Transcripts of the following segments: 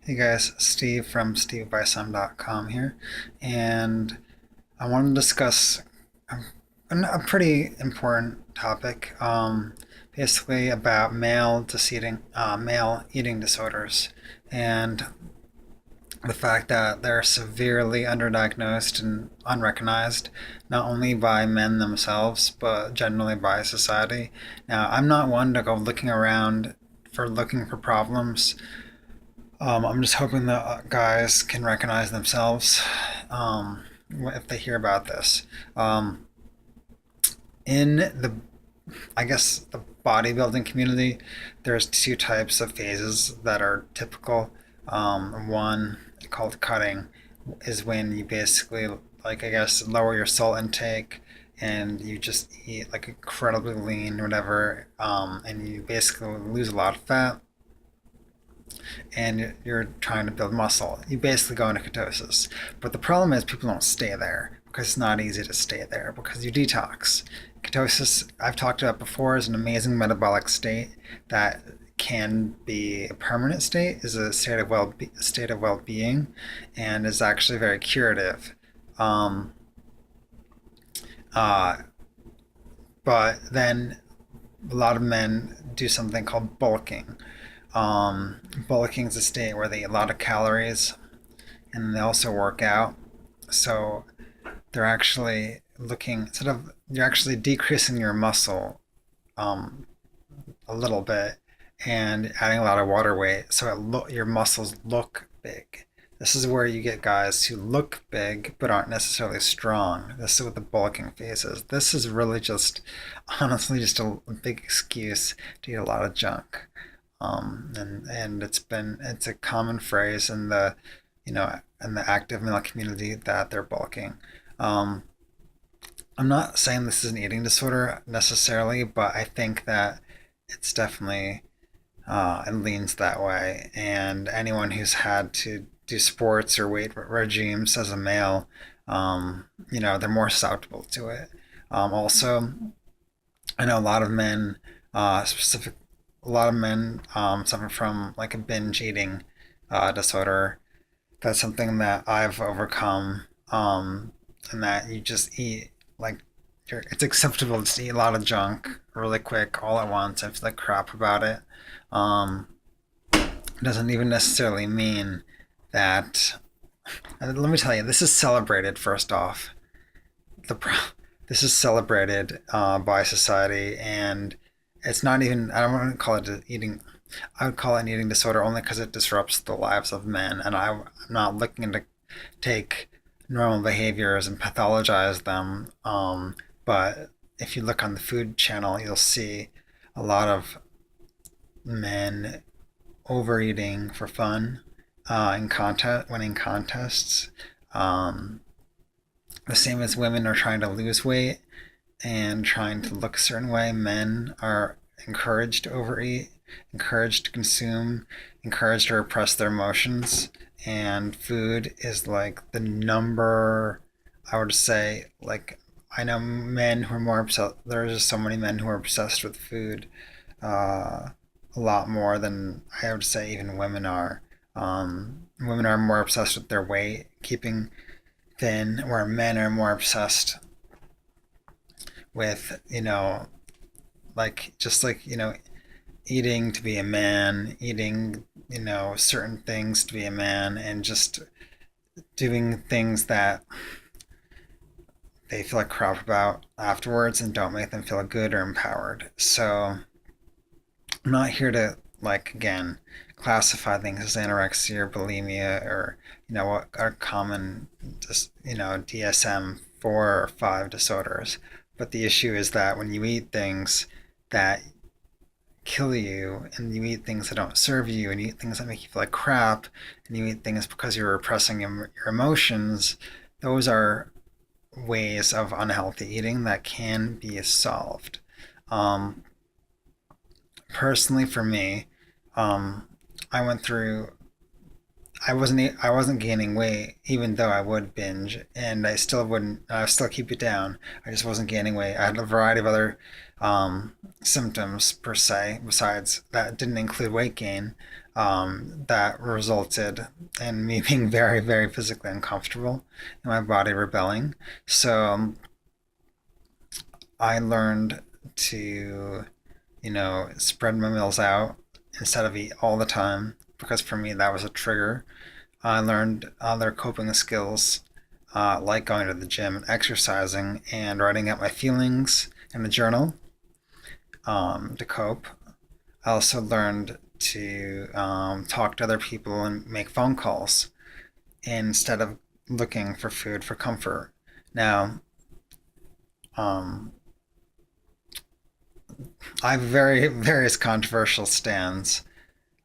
Hey guys, Steve from stevebysum.com here, and I want to discuss a pretty important topic, basically about male eating disorders, and the fact that they're severely underdiagnosed and unrecognized, not only by men themselves, but generally by society. Now, I'm not one to go looking for problems. I'm just hoping that guys can recognize themselves if they hear about this. Um, in the, I guess, the bodybuilding community, there's two types of phases that are typical. One called cutting is when you basically, like, I guess, lower your salt intake and you just eat like incredibly lean, whatever, and you basically lose a lot of fat and you're trying to build muscle, you basically go into ketosis. But the problem is people don't stay there because it's not easy to stay there because you detox. Ketosis, I've talked about before, is an amazing metabolic state that can be a permanent state, is a state of well-being, and is actually very curative. Um, uh, but then a lot of men do something called bulking. Bulking is a state where they eat a lot of calories and they also work out. So they're actually looking, instead of, you're actually decreasing your muscle um, a little bit and adding a lot of water weight. So your muscles look big. This is where you get guys who look big but aren't necessarily strong. This is what the bulking phase is. This is really just, honestly, just a big excuse to eat a lot of junk. And it's a common phrase in the in the active male community that they're bulking. Um, I'm not saying this is an eating disorder necessarily, but I think that it's definitely it leans that way. And anyone who's had to do sports or weight regimes as a male, they're more susceptible to it. Also, I know specific a lot of men suffer from like a binge eating disorder. That's something that I've overcome, and that you just eat like it's acceptable to eat a lot of junk really quick all at once and feel like crap about it. Um, it doesn't even necessarily mean that. Let me tell you, this is celebrated first off. The this is celebrated by society, and it's not even. I don't want to call it eating. I would call it an eating disorder only because it disrupts the lives of men, and I'm not looking to take normal behaviors and pathologize them. But if you look on the Food Channel, you'll see a lot of men overeating for fun winning contests. Um, the same as women are trying to lose weight and trying to look a certain way. Men are encouraged to overeat, encouraged to consume, encouraged to repress their emotions. And food is like the number, I would say, like, I know men who are more obsessed, there's just so many men who are obsessed with food, uh, a lot more than I would say even women are. Women are more obsessed with their weight, keeping thin, where men are more obsessed with, like just like, eating to be a man, eating, certain things to be a man, and just doing things that they feel like crap about afterwards and don't make them feel good or empowered. So I'm not here to, like, again, classify things as anorexia or bulimia or, what are common, just, DSM 4 or 5 disorders. But the issue is that when you eat things that kill you and you eat things that don't serve you and you eat things that make you feel like crap and you eat things because you're repressing your emotions, those are ways of unhealthy eating that can be solved. Um, Personally, for me, um, I went through. I wasn't gaining weight, even though I would binge, and I still wouldn't. I still keep it down. I just wasn't gaining weight. I had a variety of other symptoms per se, besides that didn't include weight gain. that resulted in me being very, very physically uncomfortable and my body rebelling. So I learned to, spread my meals out instead of eat all the time because for me that was a trigger. I learned other coping skills like going to the gym and exercising and writing out my feelings in a journal to cope. I also learned to talk to other people and make phone calls instead of looking for food for comfort. Now, um, I have very various controversial stances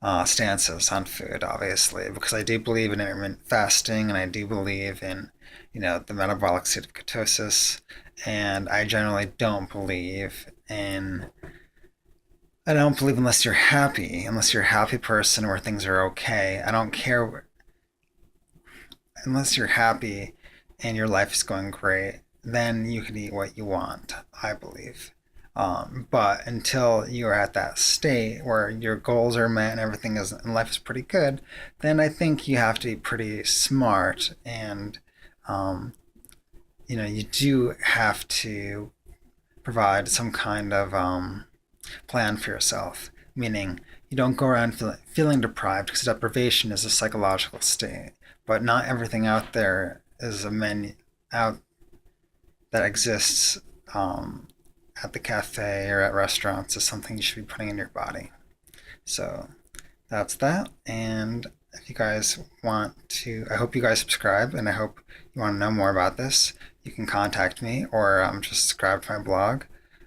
on food, obviously, because I do believe in intermittent fasting and I do believe in, the metabolic state of ketosis, and I don't believe unless you're a happy person where things are okay. I don't care unless you're happy and your life is going great, then you can eat what you want, I believe. But until you're at that state where your goals are met and everything is and life is pretty good, then I think you have to be pretty smart and um, you do have to provide some kind of plan for yourself, meaning you don't go around feeling deprived because deprivation is a psychological state, but not everything out there is a menu out that exists at the cafe or at restaurants is something you should be putting in your body. So that's that. And if you guys want to, I hope you guys subscribe and I hope you want to know more about this. You can contact me or just subscribe to my blog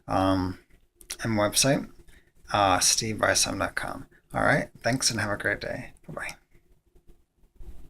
and website, stevebysum.com. All right. Thanks and have a great day. Bye bye.